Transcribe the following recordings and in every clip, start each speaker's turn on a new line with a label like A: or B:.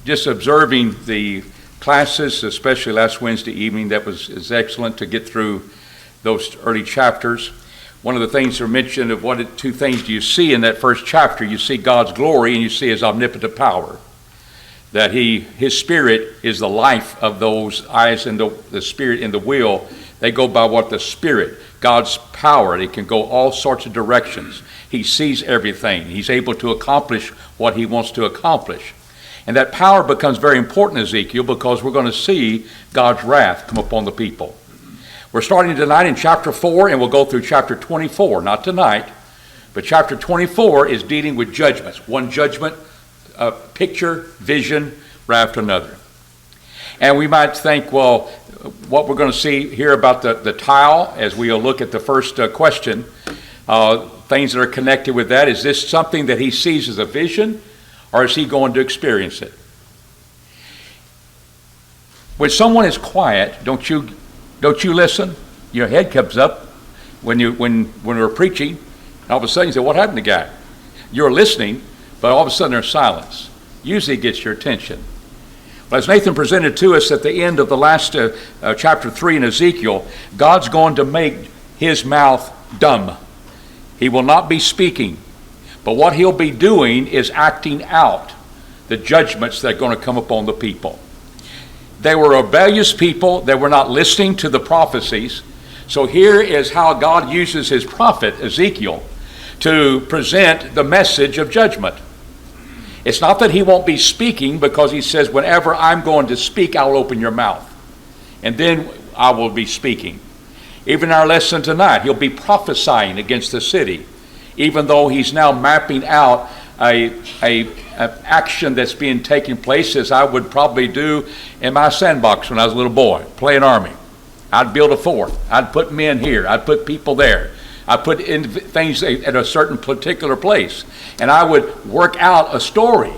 A: just observing the classes, especially last Wednesday evening, that was excellent to get through those early chapters. One of the things that are mentioned of two things do you see in that first chapter? You see God's glory and you see his omnipotent power. That his spirit is the life of those eyes, and the spirit and the will. They go by what the spirit, God's power, it can go all sorts of directions. He sees everything. He's able to accomplish what he wants to accomplish. And that power becomes very important, Ezekiel, because we're going to see God's wrath come upon the people. We're starting tonight in chapter 4, and we'll go through chapter 24. Not tonight, but chapter 24 is dealing with judgments. One judgment, picture, vision, right after another. And we might think, well, what we're going to see here about the tile, as we'll look at the first question, things that are connected with that. Is this something that he sees as a vision, or is he going to experience it? When someone is quiet, don't you listen? Your head comes up when we're preaching, and all of a sudden you say, what happened to the guy? You're listening, but all of a sudden there's silence. Usually it gets your attention. Well, as Nathan presented to us at the end of the last chapter 3 in Ezekiel, God's going to make his mouth dumb. He will not be speaking, but what he'll be doing is acting out the judgments that are going to come upon the people. They were rebellious people. They were not listening to the prophecies. So here is how God uses his prophet, Ezekiel, to present the message of judgment. It's not that he won't be speaking, because he says, whenever I'm going to speak, I'll open your mouth. And then I will be speaking. Even our lesson tonight, he'll be prophesying against the city, even though he's now mapping out an action that's being taken place, as I would probably do in my sandbox when I was a little boy, playing army. I'd build a fort. I'd put men here. I'd put people there. I put in things at a certain particular place, and I would work out a story.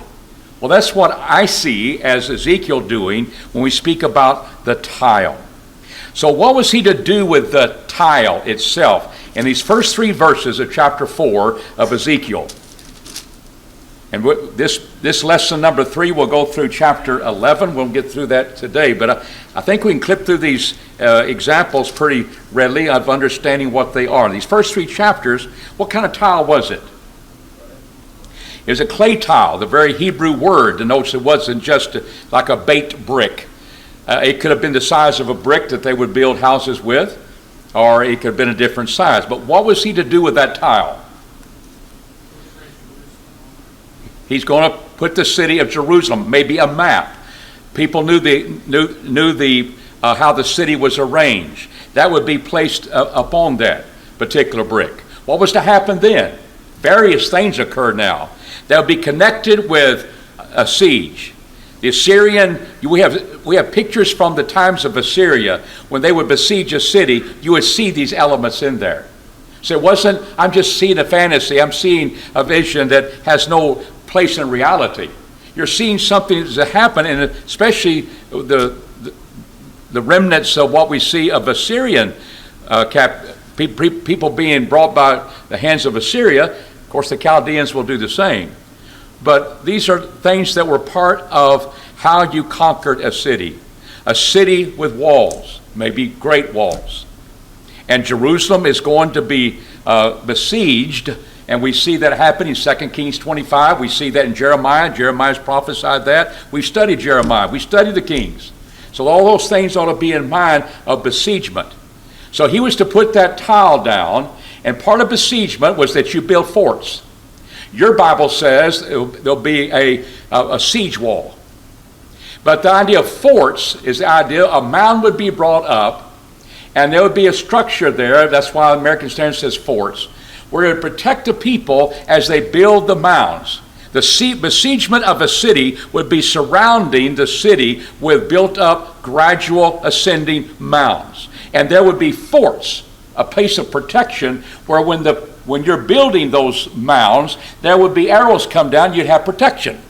A: Well, that's what I see as Ezekiel doing when we speak about the tile. So what was he to do with the tile itself in these first 3 verses of chapter 4 of Ezekiel? And this lesson number 3 will go through chapter 11. We'll get through that today. But I think we can clip through these examples pretty readily of understanding what they are. These first 3 chapters, what kind of tile was it? It was a clay tile. The very Hebrew word denotes it wasn't just like a baked brick. It could have been the size of a brick that they would build houses with, or it could have been a different size. But what was he to do with that tile? He's going to put the city of Jerusalem, maybe a map. People knew how the city was arranged. That would be placed upon that particular brick. What was to happen then? Various things occur now. That would be connected with a siege. The Assyrian, we have pictures from the times of Assyria. When they would besiege a city, you would see these elements in there. So it wasn't, I'm just seeing a fantasy. I'm seeing a vision that has no place in reality. You're seeing something that happened, and especially the remnants of what we see of Assyrian people being brought by the hands of Assyria. Of course, the Chaldeans will do the same. But these are things that were part of how you conquered a city with walls, maybe great walls. And Jerusalem is going to be besieged. And we see that happen in 2 Kings 25. We see that in Jeremiah. Jeremiah's prophesied that. We've studied Jeremiah. We studied the kings. So all those things ought to be in mind of besiegement. So he was to put that tile down, and part of besiegement was that you build forts. Your Bible says there'll be a siege wall. But the idea of forts is the idea a mound would be brought up, and there would be a structure there. That's why the American Standard says forts, where it would protect the people as they build the mounds. The besiegement of a city would be surrounding the city with built up, gradual, ascending mounds. And there would be forts, a place of protection, where when you're building those mounds, there would be arrows come down, you'd have protection.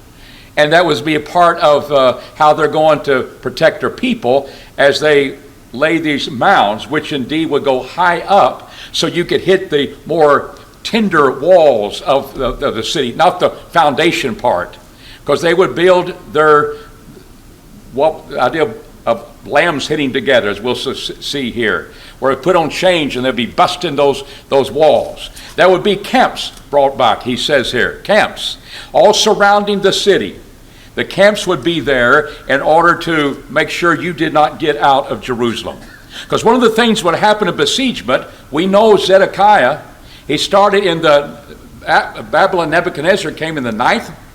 A: And that would be a part of how they're going to protect their people as they lay these mounds, which indeed would go high up, so you could hit the more tender walls of the city, not the foundation part, because they would build their the idea of lambs hitting together, as we'll see here, where it put on chains and they'd be busting those walls. There would be camps brought back, he says here, camps, all surrounding the city. The camps would be there in order to make sure you did not get out of Jerusalem. Because one of the things that happened in besiegement, we know Zedekiah, he started in the Babylon. Nebuchadnezzar came in the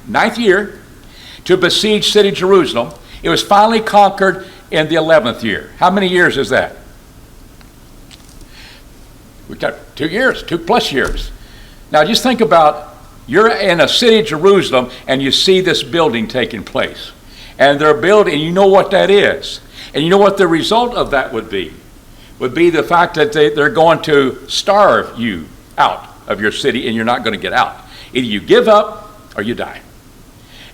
A: ninth year to besiege city Jerusalem. It was finally conquered in the 11th year. How many years is that? We've got 2 years, 2+ years. Now just think about, you're in a city, Jerusalem, and you see this building taking place. And they're building, and you know what that is. And you know what the result of that would be? Would be the fact that they're going to starve you out of your city, and you're not going to get out. Either you give up or you die.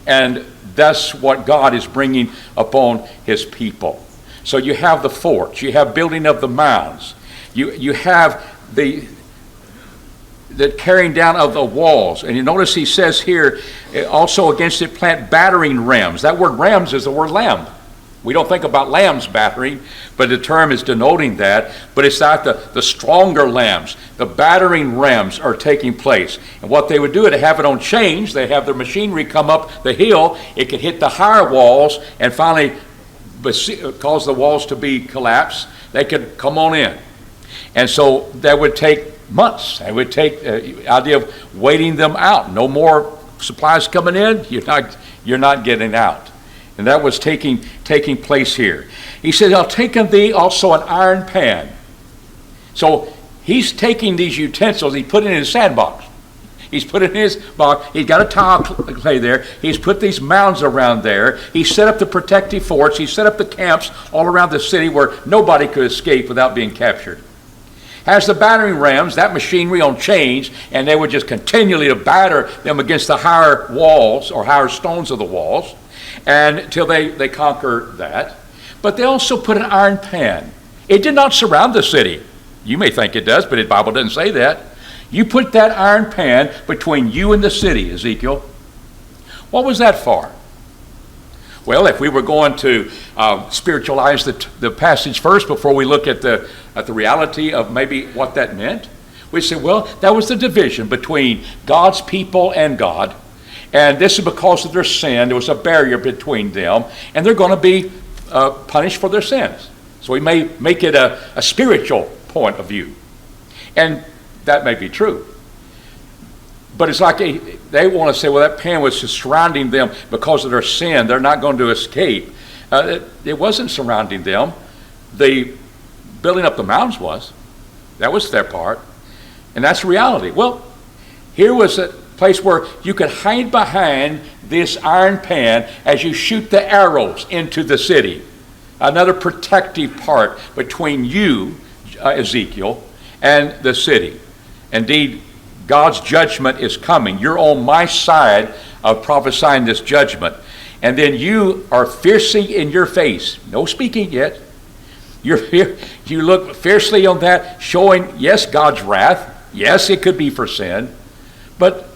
A: And that's what God is bringing upon his people. So you have the forts, you have building of the mounds, you have the carrying down of the walls. And you notice he says here, also against it plant battering rams. That word rams is the word lamb. We don't think about lambs battering, but the term is denoting that. But it's not the stronger lambs. The battering rams are taking place. And what they would do, they have it on chains. They have their machinery come up the hill. It could hit the higher walls and finally cause the walls to be collapsed. They could come on in. And so that would take months. It would take the idea of waiting them out. No more supplies coming in. You're not getting out. And that was taking place here. He said, I'll take unto thee also an iron pan. So he's taking these utensils, he put it in his sandbox. He's put it in his box. He's got a tile clay there. He's put these mounds around there. He set up the protective forts. He set up the camps all around the city where nobody could escape without being captured. Has the battering rams, that machinery on chains, and they would just continually to batter them against the higher walls or higher stones of the walls, and until they conquer that. But they also put an iron pan. It did not surround the city. You may think it does, but the Bible doesn't say that. You put that iron pan between you and the city, Ezekiel. What was that for? Well, if we were going to spiritualize the passage first before we look at the reality of maybe what that meant, we'd say, well, that was the division between God's people and God. And this is because of their sin. There was a barrier between them, and they're going to be punished for their sins. So we may make it a spiritual point of view. And that may be true. But it's like they want to say, well, that pan was surrounding them because of their sin. They're not going to escape. It wasn't surrounding them. The building up the mountains was. That was their part. And that's reality. Well, here was a place where you could hide behind this iron pan as you shoot the arrows into the city. Another protective part between you, Ezekiel, and the city. Indeed, God's judgment is coming. You're on my side of prophesying this judgment. And then you are fiercely in your face. No speaking yet. You look fiercely on that, showing, yes, God's wrath. Yes, it could be for sin. But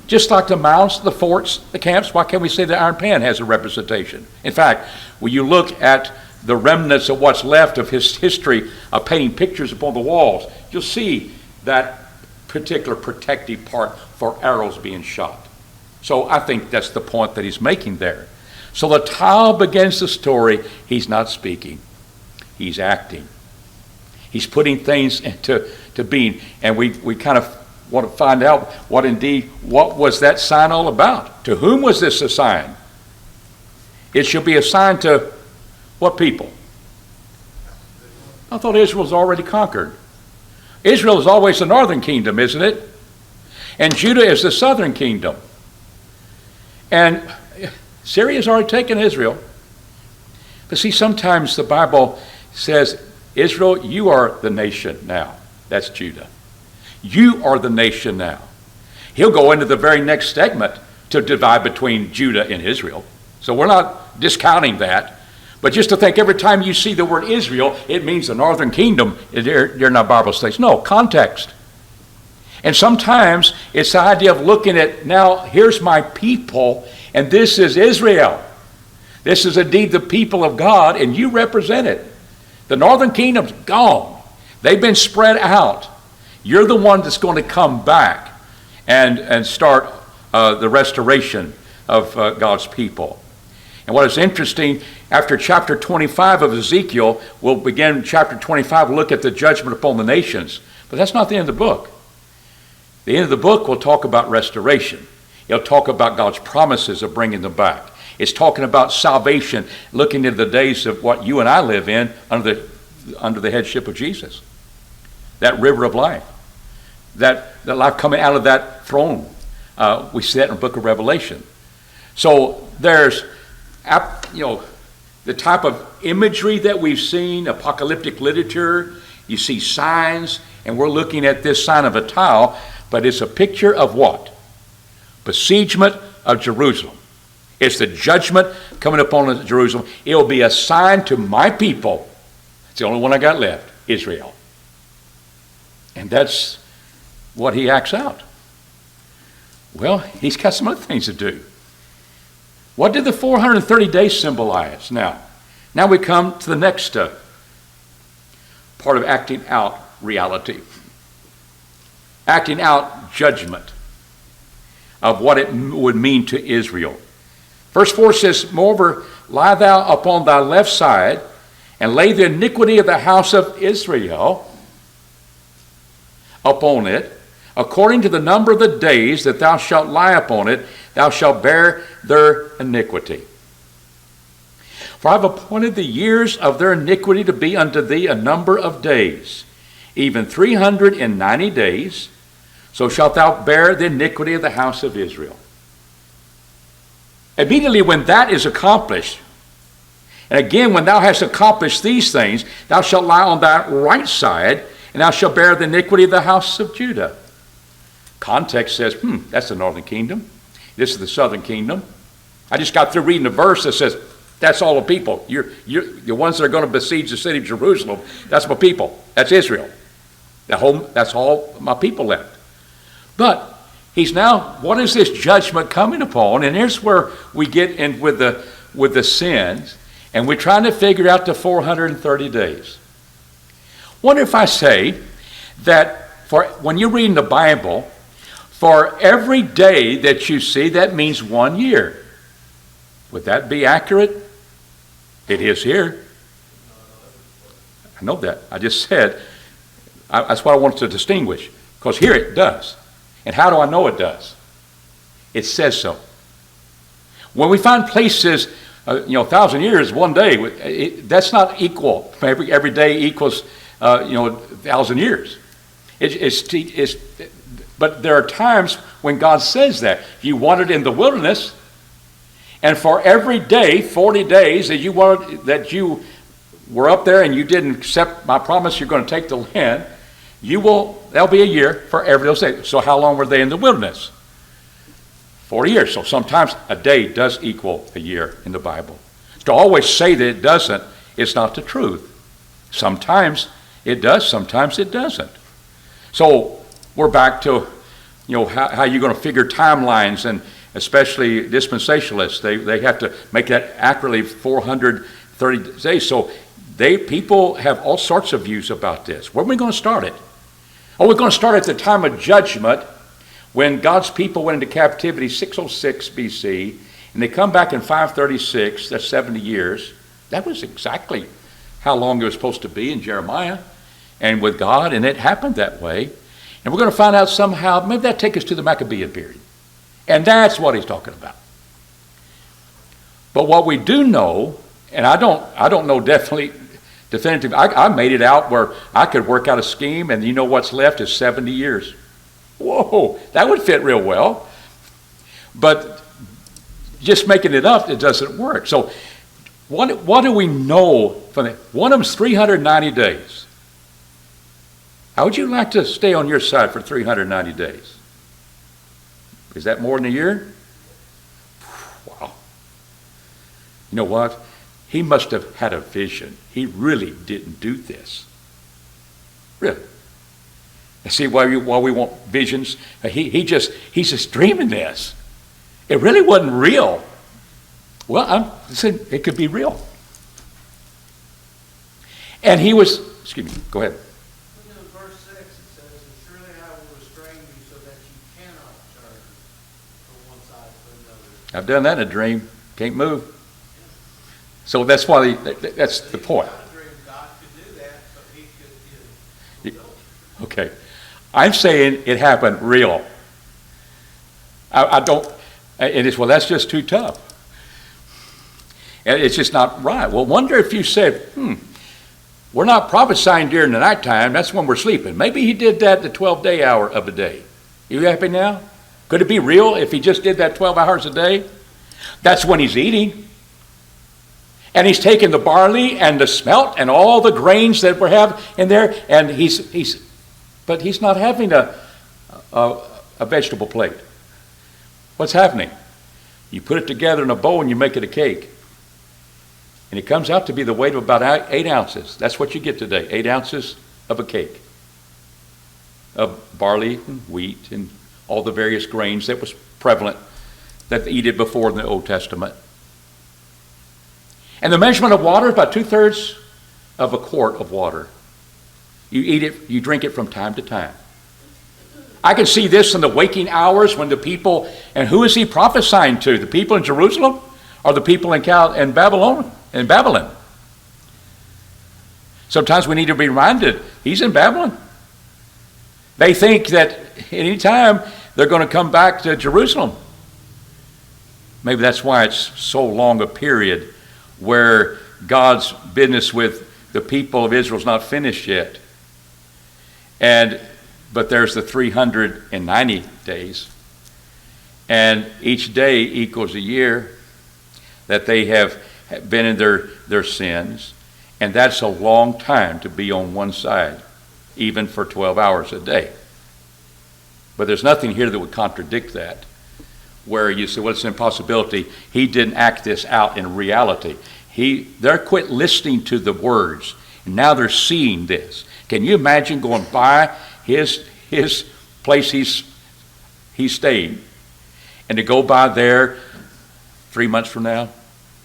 A: just like the mounds, the forts, the camps, why can't we say the iron pan has a representation? In fact, when you look at the remnants of what's left of his history of painting pictures upon the walls, you'll see that particular protective part for arrows being shot. So I think that's the point that he's making there. So the tile begins the story. He's not speaking. He's acting. He's putting things into being. And we kind of want to find out what was that sign all about? To whom was this a sign? It should be a sign to what people? I thought Israel was already conquered. Israel is always the northern kingdom, isn't it? And Judah is the southern kingdom. And Syria has already taken Israel. But see, sometimes the Bible says, Israel, you are the nation now. That's Judah. You are the nation now. He'll go into the very next segment to divide between Judah and Israel. So we're not discounting that. But just to think every time you see the word Israel, it means the northern kingdom. They're not Bible studies. No, context. And sometimes it's the idea of looking at, now here's my people, and this is Israel. This is indeed the people of God, and you represent it. The northern kingdom's gone. They've been spread out. You're the one that's going to come back and start the restoration of God's people. And what is interesting, after chapter 25 of Ezekiel, we'll begin chapter 25, look at the judgment upon the nations. But that's not the end of the book. The end of the book will talk about restoration. It'll talk about God's promises of bringing them back. It's talking about salvation, looking into the days of what you and I live in under the headship of Jesus. That river of life. That life coming out of that throne. We see that in the book of Revelation. So there's, the type of imagery that we've seen, apocalyptic literature, you see signs, and we're looking at this sign of a tile, but it's a picture of what? Besiegement of Jerusalem. It's the judgment coming upon Jerusalem. It'll be a sign to my people. It's the only one I got left, Israel. And that's what he acts out. Well, he's got some other things to do. What did the 430 days symbolize? Now we come to the next part of acting out reality. Acting out judgment of what it would mean to Israel. Verse 4 says, moreover, lie thou upon thy left side, and lay the iniquity of the house of Israel upon it, according to the number of the days that thou shalt lie upon it, thou shalt bear their iniquity. For I have appointed the years of their iniquity to be unto thee a number of days, even 390 days, so shalt thou bear the iniquity of the house of Israel. Immediately when that is accomplished, and again when thou hast accomplished these things, thou shalt lie on thy right side, and thou shalt bear the iniquity of the house of Judah. Context says, that's the northern kingdom. This is the southern kingdom. I just got through reading a verse that says, that's all the people. You're the ones that are going to besiege the city of Jerusalem. That's my people. That's Israel. That's all my people left. But he's now, what is this judgment coming upon? And here's where we get in with the sins, and we're trying to figure out the 430 days. Wonder if I say that when you're reading the Bible, for every day that you see, that means 1 year. Would that be accurate? It is here. I know that. I just said, that's what I wanted to distinguish, because here it does. And how do I know it does? It says so. When we find places, 1,000 years, 1 day, that's not equal. Every day equals, 1,000 years. But there are times when God says that. You wandered in the wilderness, and for every day, 40 days that you were up there and you didn't accept my promise, you're going to take the land, there'll be a year for every those days. So how long were they in the wilderness? 40 years. So sometimes a day does equal a year in the Bible. To always say that it doesn't, it's not the truth. Sometimes it does, sometimes it doesn't. So we're back to how you're going to figure timelines, and especially dispensationalists. They have to make that accurately 430 days. So people have all sorts of views about this. Where are we going to start it? Oh, we're going to start at the time of judgment, when God's people went into captivity 606 BC, and they come back in 536, that's 70 years. That was exactly how long it was supposed to be in Jeremiah and with God, and it happened that way. And we're going to find out somehow, maybe that takes us to the Maccabean period. And that's what he's talking about. But what we do know, and I don't know definitive, I made it out where I could work out a scheme, and what's left is 70 years. Whoa, that would fit real well. But just making it up, it doesn't work. So what do we know from that? One of them is 390 days. How would you like to stay on your side for 390 days? Is that more than a year? Wow. You know what? He must have had a vision. He really didn't do this. Really. And see why we want visions? He's just dreaming this. It really wasn't real. Well, listen, it could be real. And he was, excuse me, go ahead.
B: Look at verse 6, it says, "And surely I will restrain you so that you cannot turn from one side to another."
A: I've done that in a dream. Can't move. So that's why that's the point.
B: God could do that, so he could fulfill it.
A: Okay. I'm saying it happened real. I don't, and it's, well, that's just too tough. And it's just not right. Well, wonder if you said, we're not prophesying during the nighttime. That's when we're sleeping. Maybe he did that the 12-day hour of the day. You happy now? Could it be real if he just did that 12 hours a day? That's when he's eating. And he's taking the barley and the smelt and all the grains that we have in there, and but he's not having a vegetable plate. What's happening? You put it together in a bowl and you make it a cake. And it comes out to be the weight of about 8 ounces. That's what you get today, 8 ounces of a cake. Of barley and wheat and all the various grains that was prevalent that they eated before in the Old Testament. And the measurement of water is about 2/3 of a quart of water. You eat it, you drink it from time to time. I can see this in the waking hours when the people, and who is he prophesying to? The people in Jerusalem or the people in Babylon? Sometimes we need to be reminded, he's in Babylon. They think that any time they're going to come back to Jerusalem. Maybe that's why it's so long a period where God's business with the people of Israel is not finished yet. But there's the 390 days. And each day equals a year that they have been in their sins. And that's a long time to be on one side, even for 12 hours a day. But there's nothing here that would contradict that, where you say, well, it's an impossibility. He didn't act this out in reality. They're quit listening to the words, and now they're seeing this. Can you imagine going by his place he stayed, and to go by there 3 months from now,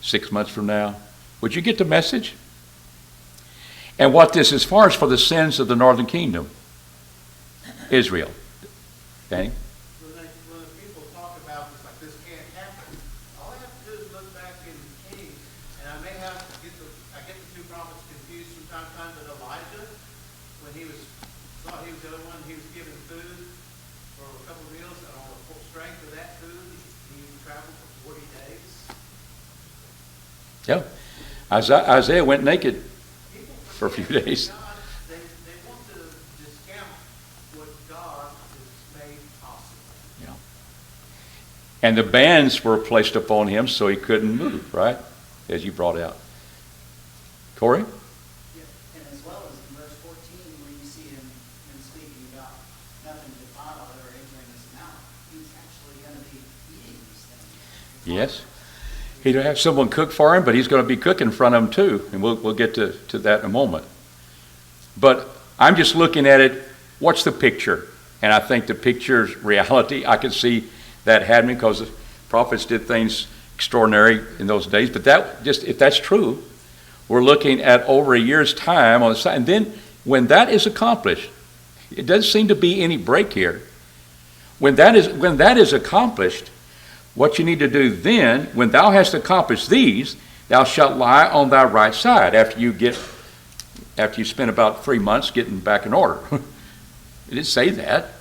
A: 6 months from now? Would you get the message? And what this, as far as for the sins of the northern kingdom, Israel. Danny?
B: When the people talk about this, like this can't happen, all I have to do is look back in Kings, and I may have to get the two prophets confused from time to time, but Elijah, when he thought he was the other one, he was given food for a couple of meals, and on the strength of that food, he traveled for 40 days.
A: Yeah. Isaiah went naked for a few days.
B: They want to discount what God has made possible.
A: Yeah. And the bands were placed upon him so he couldn't move, right? As you brought out. Corey?
C: Yeah, and as well as in verse 14, where you see him speaking about nothing defiled or entering his mouth, he's actually going to be eating these things.
A: Yes. He'd have someone cook for him, but he's going to be cooking in front of him too. And we'll get to that in a moment. But I'm just looking at it, what's the picture? And I think the picture's reality. I can see that happening because the prophets did things extraordinary in those days. But if that's true, we're looking at over a year's time on the side. And then when that is accomplished, it doesn't seem to be any break here. When that is accomplished, what you need to do then, when thou hast accomplished these, thou shalt lie on thy right side after you spend about 3 months getting back in order. It didn't say that.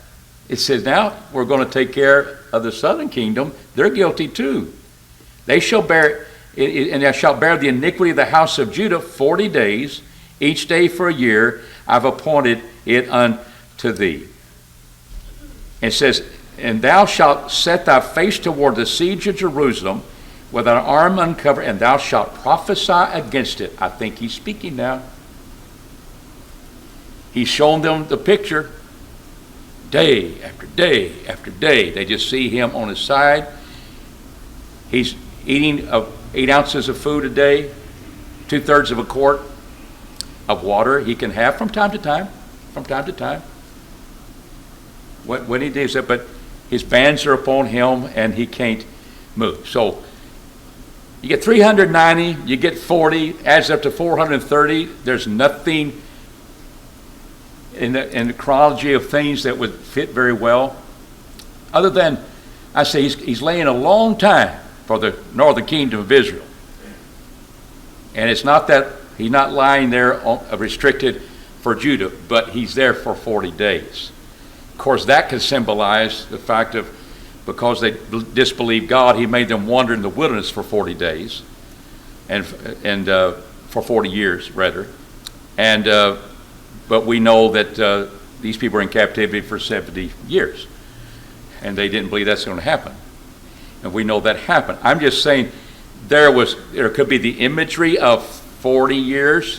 A: It says now we're going to take care of the southern kingdom. They're guilty too. They shall bear, and thou shalt bear the iniquity of the house of Judah 40 days, each day for a year. I've appointed it unto thee. And it says, and thou shalt set thy face toward the siege of Jerusalem with an arm uncovered, and thou shalt prophesy against it. I think he's speaking now. He's shown them the picture day after day after day. They just see him on his side. He's eating 8 ounces of food a day, 2/3 of a quart of water he can have from time to time. When he does that, but his bands are upon him and he can't move. So You get 390, you get 40, adds up to 430. There's nothing in the chronology of things that would fit very well, other than, I say, he's laying a long time for the northern kingdom of Israel. And it's not that he's not lying there restricted for Judah, but he's there for 40 days. Of course, that could symbolize the fact of, because they disbelieved God, he made them wander in the wilderness for 40 days, and for 40 years, rather. And but we know that these people are in captivity for 70 years, and they didn't believe that's going to happen. And we know that happened. I'm just saying there could be the imagery of 40 years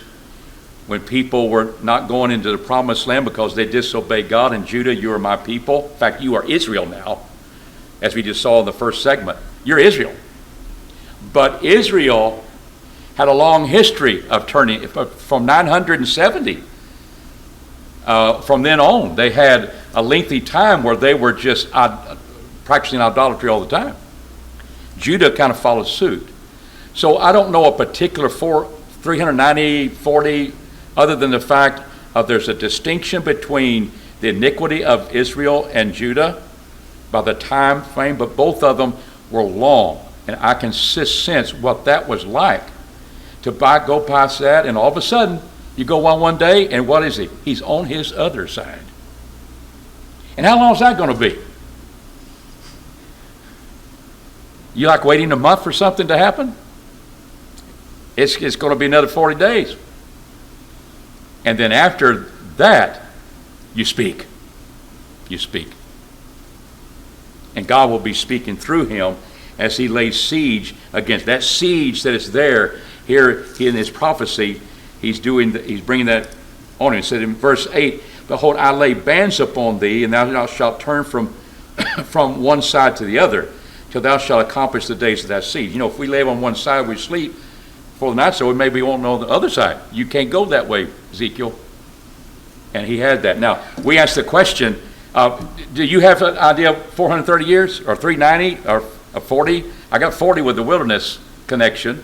A: when people were not going into the promised land because they disobeyed God. And Judah, you are my people. In fact, you are Israel now, as we just saw in the first segment. You're Israel. But Israel had a long history of turning from 970. From then on, they had a lengthy time where they were just practicing idolatry all the time. Judah kind of followed suit. So I don't know a particular 390, 40, other than the fact of there's a distinction between the iniquity of Israel and Judah by the time frame, but both of them were long. And I can sense what that was like to go past that, and all of a sudden, you go one day, and what is he? He's on his other side. And how long is that going to be? You like waiting a month for something to happen? It's going to be another 40 days. And then after that, you speak. You speak. And God will be speaking through him as he lays siege against that siege that is there. Here in his prophecy, he's bringing that on him. It said in verse 8, behold, I lay bands upon thee, and thou shalt turn from one side to the other, till thou shalt accomplish the days of that siege. You know, if we lay on one side, we sleep for the night, so maybe we won't know the other side. You can't go that way, Ezekiel. And he had that. Now, we asked the question, do you have an idea of 430 years, or 390, or 40? I got 40 with the wilderness connection,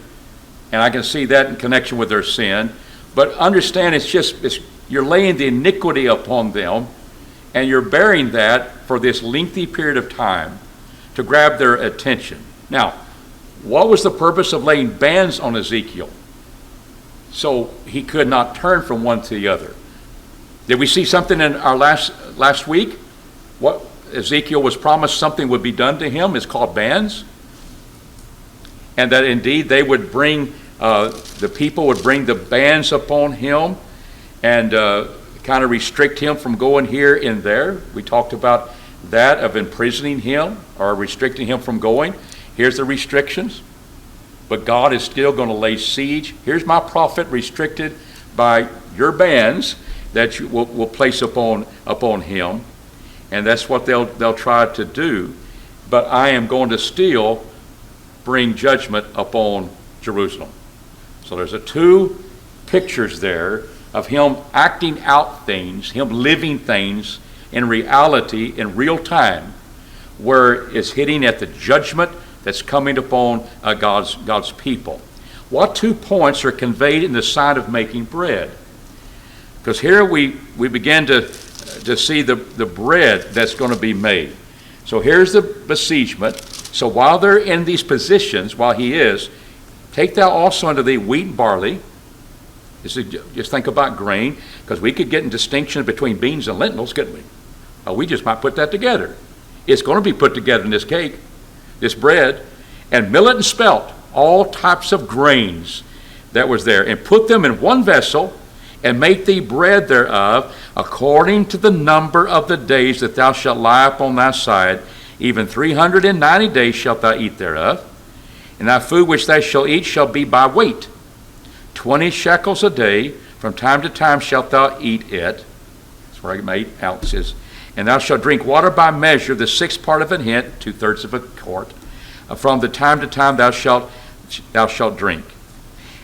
A: and I can see that in connection with their sin. But understand, you're laying the iniquity upon them, and you're bearing that for this lengthy period of time to grab their attention. Now, what was the purpose of laying bands on Ezekiel? So he could not turn from one to the other. Did we see something in our last week? What Ezekiel was promised something would be done to him is called bands. And that indeed they would bring, the people would bring the bands upon him and kind of restrict him from going here and there. We talked about that, of imprisoning him or restricting him from going. Here's the restrictions. But God is still going to lay siege. Here's my prophet restricted by your bands that you will place upon him. And that's what they'll try to do. But I am going to still bring judgment upon Jerusalem. So there's two pictures there of him acting out things, him living things in reality, in real time, where it's hitting at the judgment that's coming upon God's people. What 2 points are conveyed in the sign of making bread? Because here we begin to see the bread that's going to be made. So here's the besiegement. So while they're in these positions, while he is, take thou also unto thee wheat and barley. Just think about grain, because we could get in distinction between beans and lentils, couldn't we? We just might put that together. It's going to be put together in this cake, this bread, and millet and spelt, all types of grains that was there, and put them in one vessel, and make thee bread thereof, according to the number of the days that thou shalt lie upon thy side, even 390 days shalt thou eat thereof. And thy food which thou shalt eat shall be by weight, 20 shekels a day, from time to time shalt thou eat it. That's where I made ounces. And thou shalt drink water by measure, the 6th part of an hin, 2/3 of a quart. From the time to time thou shalt drink.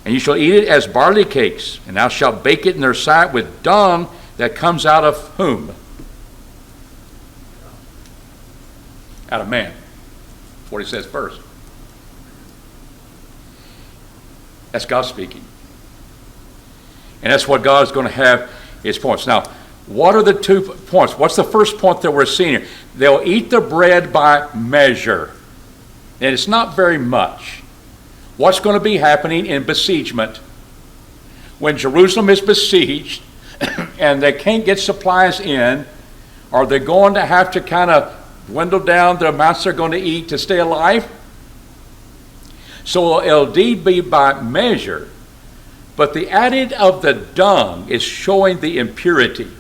A: And you shall eat it as barley cakes, and thou shalt bake it in their sight with dung that comes out of whom? Out of man. That's what he says first. That's God speaking. And that's what God is going to have his points. Now, what are the 2 points? What's the first point that we're seeing here? They'll eat the bread by measure. And it's not very much. What's going to be happening in besiegement? When Jerusalem is besieged and they can't get supplies in, are they going to have to kind of dwindle down the amounts they're going to eat to stay alive? So it'll indeed be by measure. But the added of the dung is showing the impurity.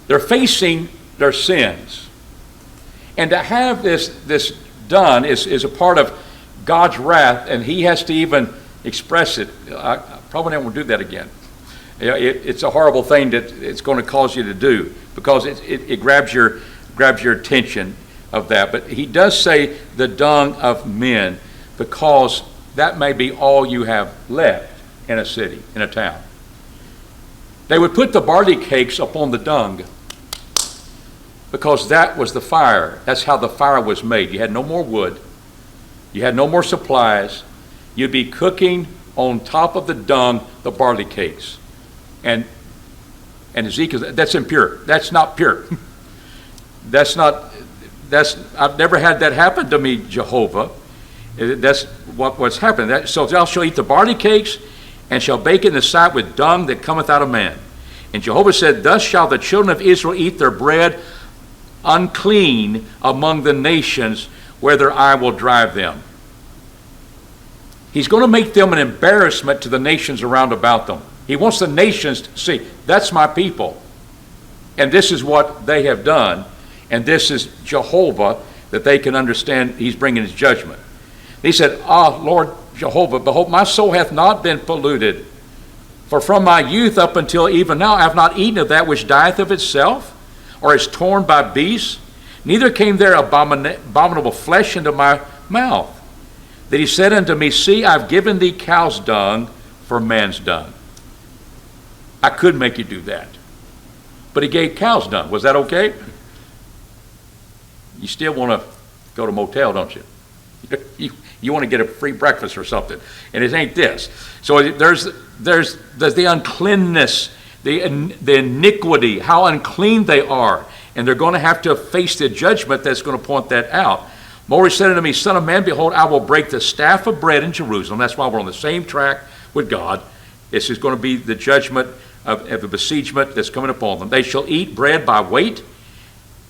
A: They're facing their sins. And to have this done is a part of God's wrath, and he has to even express it. I probably never will do that again. It's a horrible thing that it's going to cause you to do, because it grabs your attention of that. But he does say the dung of men, because that may be all you have left in a city, in a town. They would put the barley cakes upon the dung, because that was the fire. That's how the fire was made. You had no more wood. You had no more supplies. You'd be cooking on top of the dung the barley cakes. And Ezekiel, that's impure. That's not pure. I've never had that happen to me, Jehovah. That's what's happened. So thou shalt eat the barley cakes, and shall bake in the sight with dung that cometh out of man. And Jehovah said, thus shall the children of Israel eat their bread unclean among the nations, whither I will drive them. He's going to make them an embarrassment to the nations around about them. He wants the nations to see, that's my people. And this is what they have done. And this is Jehovah, that they can understand he's bringing his judgment. He said, Lord Jehovah, behold, my soul hath not been polluted. For from my youth up until even now I have not eaten of that which dieth of itself, or is torn by beasts. Neither came there abominable flesh into my mouth. That he said unto me, see, I've given thee cow's dung for man's dung. I could make you do that. But he gave cow's dung. Was that okay? You still want to go to a motel, don't you? You want to get a free breakfast or something. And it ain't this. So there's the uncleanness, the iniquity, how unclean they are. And they're going to have to face the judgment that's going to point that out. Moses said unto me, Son of man, behold, I will break the staff of bread in Jerusalem. That's why we're on the same track with God. This is going to be the judgment of the besiegement that's coming upon them. They shall eat bread by weight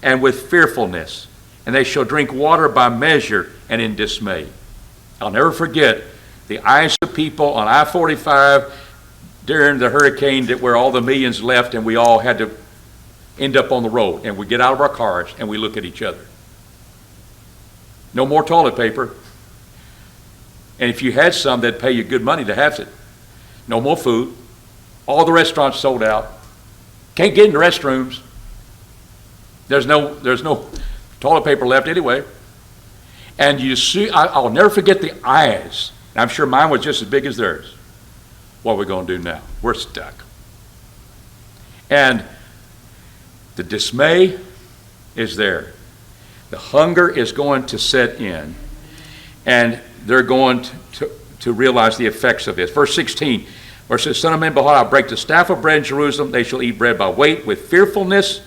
A: and with fearfulness, and they shall drink water by measure and in dismay. I'll never forget the eyes of people on I-45 during the hurricane, where all the millions left and we all had to end up on the road, and we get out of our cars and we look at each other. No more toilet paper. And if you had some, they'd pay you good money to have it. No more food. All the restaurants sold out. Can't get in the restrooms. There's no toilet paper left anyway. And you see, I'll never forget the eyes. I'm sure mine was just as big as theirs. What are we going to do now? We're stuck. And the dismay is there. The hunger is going to set in. And they're going to realize the effects of this. Verse 16, where it says, Son of man, behold, I'll break the staff of bread in Jerusalem. They shall eat bread by weight with fearfulness,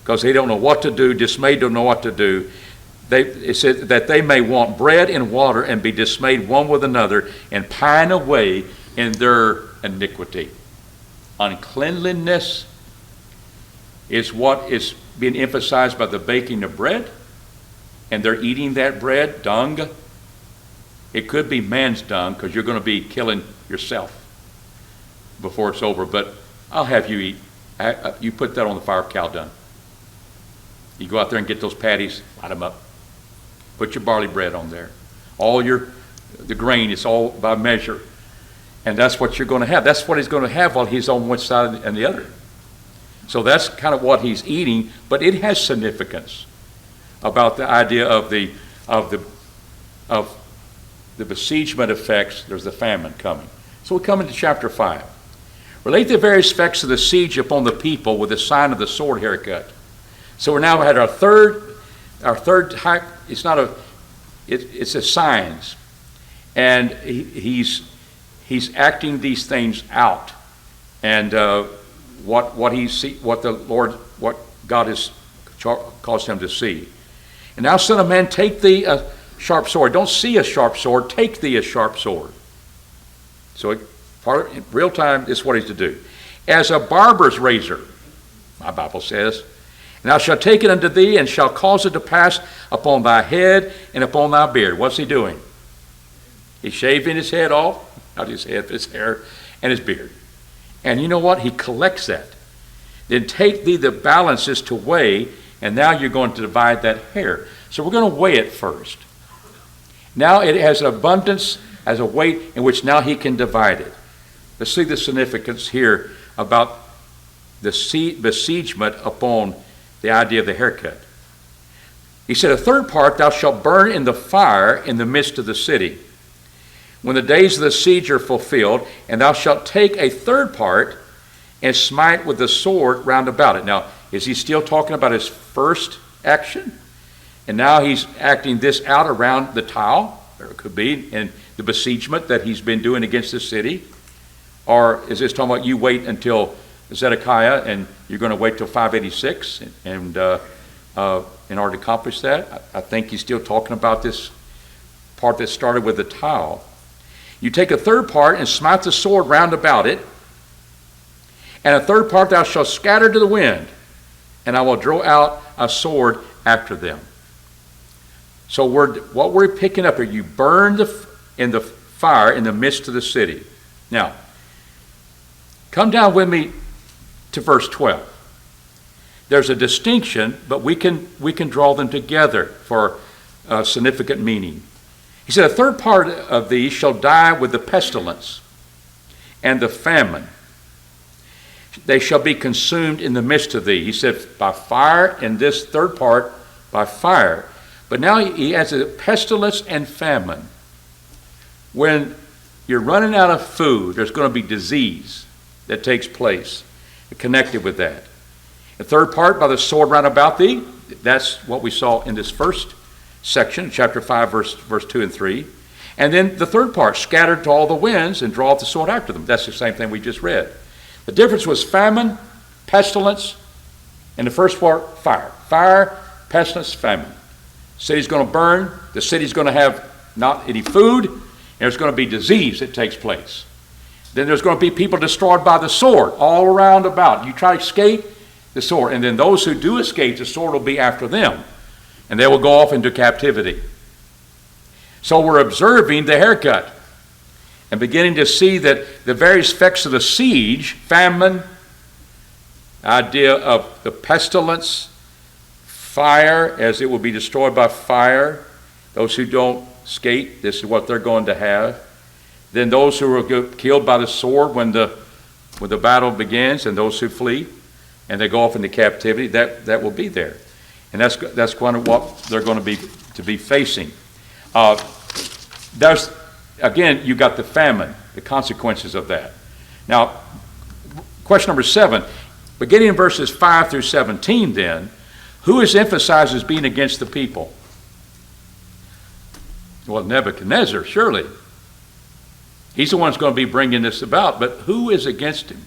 A: because they don't know what to do. Dismayed don't know what to do. It said that they may want bread and water and be dismayed one with another and pine away in their iniquity. Uncleanliness is what is being emphasized by the baking of bread, and they're eating that bread, dung. It could be man's dung, because you're going to be killing yourself before it's over, but I'll have you eat. You put that on the fire of cow dung. You go out there and get those patties, light them up. Put your barley bread on there. The grain is all by measure. And that's what you're going to have. That's what he's going to have while he's on one side and the other. So that's kind of what he's eating, but it has significance about the idea of the besiegement effects. There's the famine coming. So we come into chapter 5. Relate the various effects of the siege upon the people with the sign of the sword haircut. So we're now at our third type. It's a signs. And he's acting these things out. And what God has caused him to see. And now, son of man, take thee a sharp sword. Don't see a sharp sword, take thee a sharp sword. So in real time, this is what he's to do. As a barber's razor, my Bible says, and thou shalt take it unto thee, and shalt cause it to pass upon thy head and upon thy beard. What's he doing? He's shaving his head off, not his head, but his hair and his beard. And you know what? He collects that. Then take thee the balances to weigh, and now you're going to divide that hair. So we're going to weigh it first. Now it has an abundance as a weight in which now he can divide it. Let's see the significance here about the besiegement upon the idea of the haircut. He said, a third part thou shalt burn in the fire in the midst of the city, when the days of the siege are fulfilled, and thou shalt take a third part and smite with the sword round about it. Now, is he still talking about his first action? And now he's acting this out around the tile, or it could be in the besiegement that he's been doing against the city. Or is this talking about you wait until Zedekiah and you're going to wait till 586 and in order to accomplish that? I think he's still talking about this part that started with the tile. You take a third part and smite the sword round about it, and a third part thou shalt scatter to the wind, and I will draw out a sword after them. So what we're picking up here, you burn in the fire in the midst of the city. Now, come down with me to verse 12. There's a distinction, but we can draw them together for significant meaning. He said, a third part of these shall die with the pestilence and the famine. They shall be consumed in the midst of thee. He said, by fire, and this third part, by fire. But now he adds a pestilence and famine. When you're running out of food, there's going to be disease that takes place connected with that. The third part, by the sword round about thee, that's what we saw in this first section, chapter 5, verse 2 and 3. And then the third part, scattered to all the winds and draw the sword after them. That's the same thing we just read. The difference was famine, pestilence, and the first part, fire. Fire, pestilence, famine. The city's going to burn. The city's going to have not any food. And there's going to be disease that takes place. Then there's going to be people destroyed by the sword all around about. You try to escape the sword. And then those who do escape, the sword will be after them. And they will go off into captivity. So we're observing the haircut and beginning to see that the various effects of the siege, famine, idea of the pestilence, fire, as it will be destroyed by fire. Those who don't escape, this is what they're going to have. Then those who are killed by the sword when the battle begins, and those who flee and they go off into captivity, that will be there. And that's kind of what they're going to be facing. There's, again, you got the famine, the consequences of that. Now, question number 7, beginning in verses 5 through 17 then, who is emphasized as being against the people? Well, Nebuchadnezzar, surely. He's the one that's going to be bringing this about, but who is against him?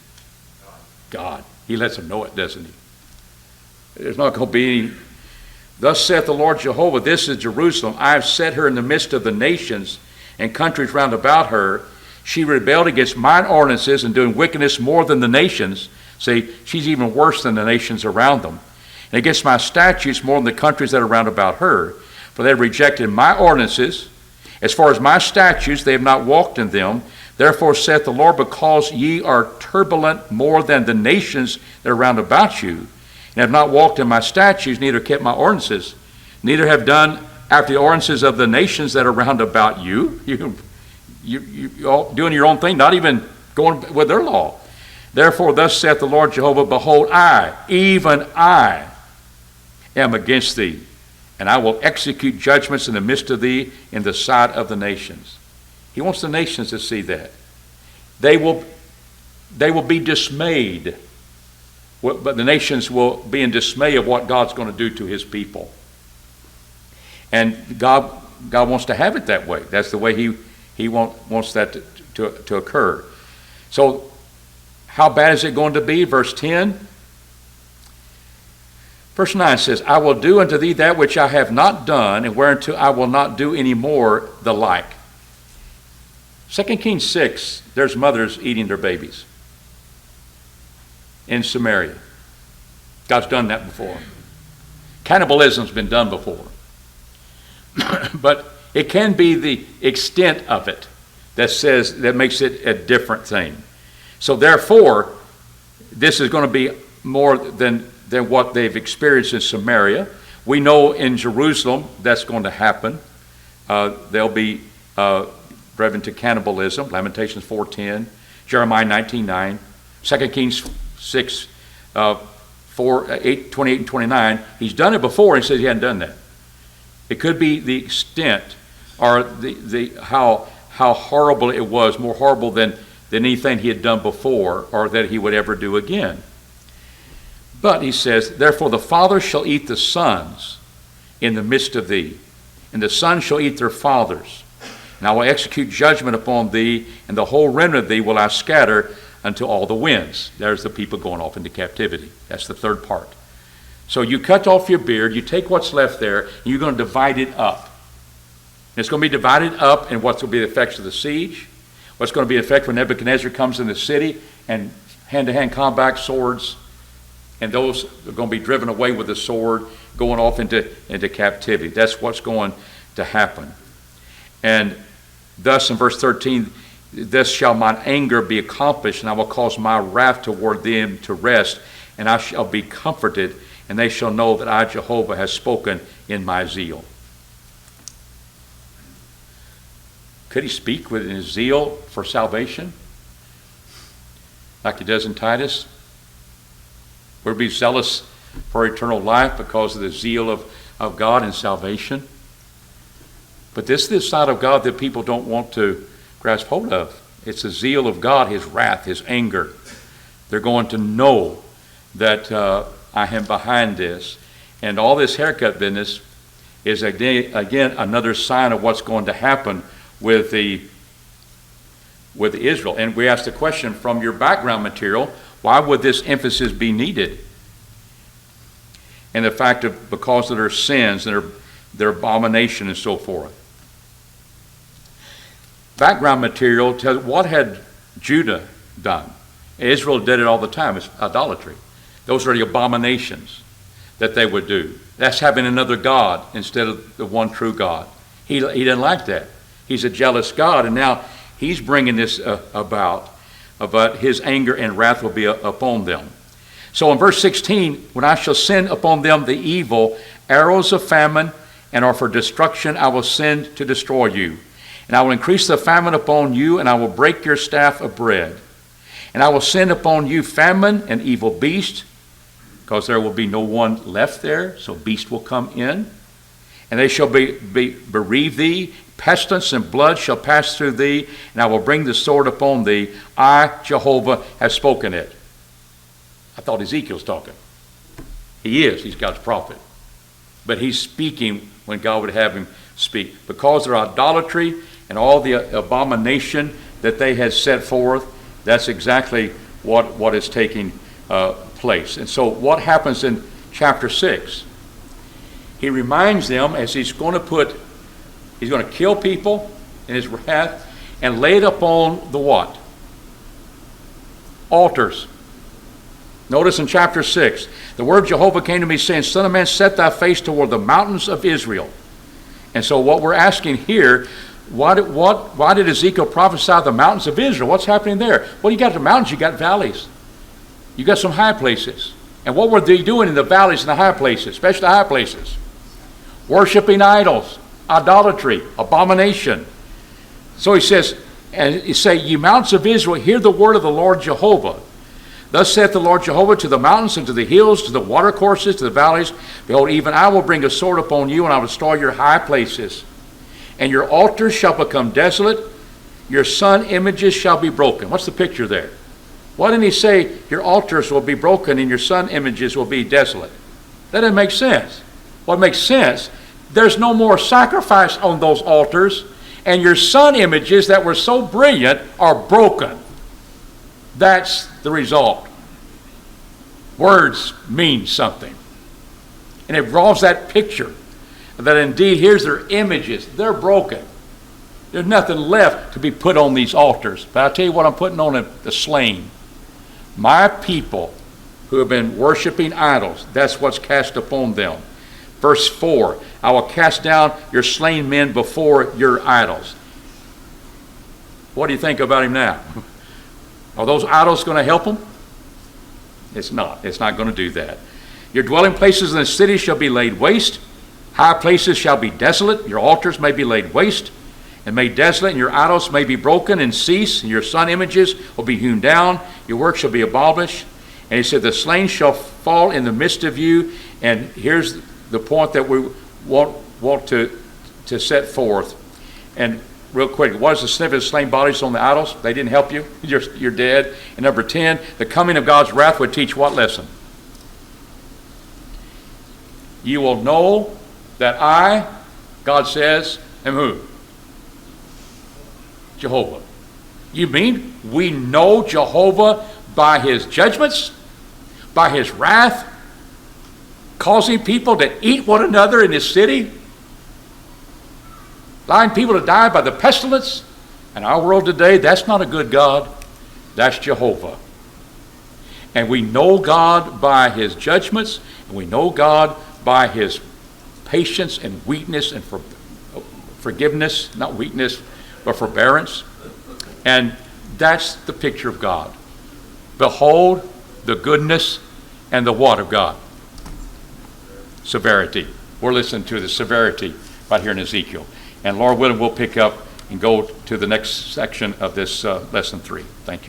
A: God. He lets them know it, doesn't he? There's not going to be any. Thus saith the Lord Jehovah, this is Jerusalem. I have set her in the midst of the nations and countries round about her. She rebelled against mine ordinances and doing wickedness more than the nations. See, she's even worse than the nations around them. And against my statutes more than the countries that are round about her. For they have rejected my ordinances. As far as my statutes, they have not walked in them. Therefore saith the Lord, because ye are turbulent more than the nations that are round about you, and have not walked in my statutes, neither kept my ordinances, neither have done after the ordinances of the nations that are round about you. You all doing your own thing, not even going with their law. Therefore thus saith the Lord Jehovah, behold, I, even I, am against thee, and I will execute judgments in the midst of thee in the sight of the nations. He wants the nations to see that. They will be dismayed. But the nations will be in dismay of what God's going to do to his people. And God wants to have it that way. That's the way He wants that to occur. So how bad is it going to be? Verse 10. Verse 9 says, I will do unto thee that which I have not done, and whereunto I will not do any more the like. 2 Kings 6, there's mothers eating their babies in Samaria. God's done that before. Cannibalism's been done before. But it can be the extent of it that makes it a different thing. So therefore, this is going to be more than what they've experienced in Samaria. We know in Jerusalem that's going to happen. They'll be driven to cannibalism, Lamentations 4:10, Jeremiah 19:9, 2 Kings 6, 28 and 29. He's done it before, and he says he hadn't done that. It could be the extent or how horrible it was, more horrible than anything he had done before or that he would ever do again. But he says, therefore the fathers shall eat the sons in the midst of thee, and the sons shall eat their fathers. And I will execute judgment upon thee, and the whole remnant of thee will I scatter unto all the winds. There's the people going off into captivity. That's the third part. So you cut off your beard, you take what's left there, and you're going to divide it up. And it's going to be divided up in what's going to be the effects of the siege, what's going to be the effect when Nebuchadnezzar comes in the city, and hand-to-hand combat, swords, and those are going to be driven away with the sword, going off into captivity. That's what's going to happen. And thus in verse 13, thus shall mine anger be accomplished, and I will cause my wrath toward them to rest, and I shall be comforted, and they shall know that I, Jehovah, have spoken in my zeal. Could he speak with his zeal for salvation? Like he does in Titus? Would he be zealous for eternal life because of the zeal of God and salvation? But this is the side of God that people don't want to grasp hold of. It's the zeal of God, his wrath, his anger. They're going to know that I am behind this. And all this haircut business is, again, another sign of what's going to happen with Israel. And we asked the question from your background material, why would this emphasis be needed? And the fact of because of their sins and their abomination and so forth. Background material tells what had Judah done. Israel did it all the time. It's idolatry. Those are the abominations that they would do. That's having another God instead of the one true God. He didn't like that. He's a jealous God, and now he's bringing this about. But his anger and wrath will be upon them. So in verse 16, when I shall send upon them the evil, arrows of famine, and are for destruction, I will send to destroy you. And I will increase the famine upon you, and I will break your staff of bread. And I will send upon you famine and evil beast, because there will be no one left there, so beast will come in. And they shall bereave thee. Pestilence and blood shall pass through thee, and I will bring the sword upon thee. I, Jehovah, have spoken it. I thought Ezekiel's talking. He is. He's God's prophet. But he's speaking when God would have him speak. Because of their idolatry and all the abomination that they had set forth, that's exactly what is taking place. And so what happens in chapter 6? He reminds them as he's going to kill people in his wrath and lay it upon the what? Altars. Notice in chapter 6, the word of Jehovah came to me saying, Son of man, set thy face toward the mountains of Israel. And so what we're asking here, why did Ezekiel prophesy the mountains of Israel? What's happening there? Well, you got the mountains, you got valleys. You got some high places. And what were they doing in the valleys and the high places, especially the high places? Worshiping idols, idolatry, abomination. So he says, and he say, Ye mountains of Israel, hear the word of the Lord Jehovah. Thus saith the Lord Jehovah to the mountains and to the hills, to the watercourses, to the valleys. Behold, even I will bring a sword upon you, and I will destroy your high places. And your altars shall become desolate. Your sun images shall be broken. What's the picture there? Why didn't he say your altars will be broken and your sun images will be desolate? That doesn't make sense. What makes sense, there's no more sacrifice on those altars, and your sun images that were so brilliant are broken. That's the result. Words mean something. And it draws that picture that indeed here's their images. They're broken. There's nothing left to be put on these altars. But I'll tell you what I'm putting on the slain. My people who have been worshiping idols, that's what's cast upon them. Verse 4, I will cast down your slain men before your idols. What do you think about him now? Are those idols going to help him? It's not. It's not going to do that. Your dwelling places in the city shall be laid waste. High places shall be desolate. Your altars may be laid waste and made desolate, and your idols may be broken and cease, and your sun images will be hewn down. Your work shall be abolished. And he said, the slain shall fall in the midst of you. And here's the point that we want to set forth. And real quick, what is the significance of slain bodies on the idols? They didn't help you. You're dead. And number 10, the coming of God's wrath would teach what lesson? You will know that I, God says, am who? Jehovah. You mean we know Jehovah by his judgments, by his wrath, causing people to eat one another in his city, allowing people to die by the pestilence? In our world today, that's not a good God. That's Jehovah. And we know God by his judgments, and we know God by his patience and weakness and forgiveness, not weakness, but forbearance. And that's the picture of God. Behold the goodness and the what of God? Severity. We're listening to the severity right here in Ezekiel. And Lord willing, we'll pick up and go to the next section of this lesson 3. Thank you.